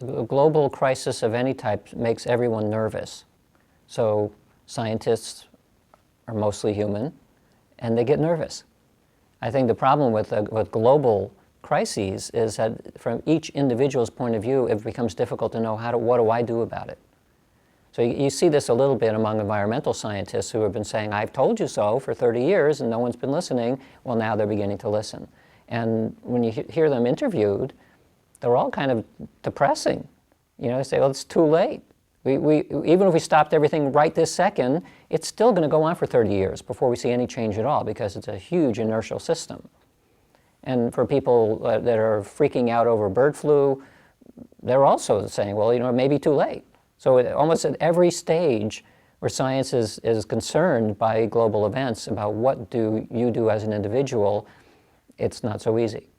A global crisis of any type makes everyone nervous. So scientists are mostly human, and they get nervous. I think the problem with global crises is that from each individual's point of view, it becomes difficult to know what do I do about it. So you see this a little bit among environmental scientists who have been saying, I've told you so for 30 years and no one's been listening. Well, now they're beginning to listen. And when you hear them interviewed, they're all kind of depressing. You know, they say, well, it's too late. Even if we stopped everything right this second, it's still going to go on for 30 years before we see any change at all because it's a huge inertial system. And for people that are freaking out over bird flu, they're also saying, well, you know, it may be too late. So almost at every stage where science is concerned by global events about what do you do as an individual, it's not so easy.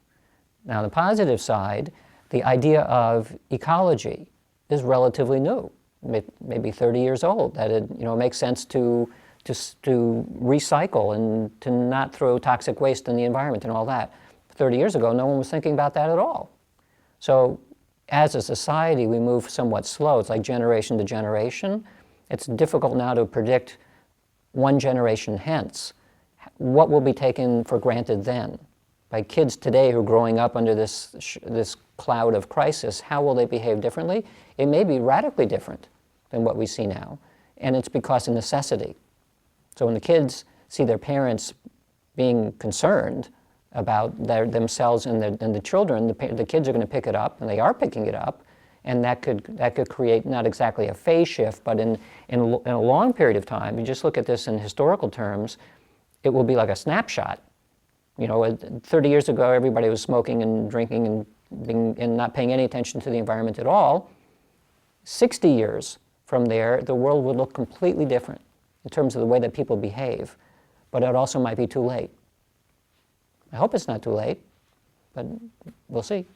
Now, on the positive side, the idea of ecology is relatively new, maybe 30 years old, that it makes sense to recycle and to not throw toxic waste in the environment and all that. 30 years ago, no one was thinking about that at all. So as a society, we move somewhat slow. It's like generation to generation. It's difficult now to predict one generation hence what will be taken for granted then. By kids today who are growing up under this cloud of crisis, how will they behave differently? It may be radically different than what we see now, and it's because of necessity. So when the kids see their parents being concerned about themselves and the children, the kids are going to pick it up, and they are picking it up, and that could create not exactly a phase shift, but in a long period of time, you just look at this in historical terms, it will be like a snapshot. You know, 30 years ago, everybody was smoking and drinking and not paying any attention to the environment at all. 60 years from there, the world would look completely different in terms of the way that people behave, but it also might be too late. I hope it's not too late, but we'll see.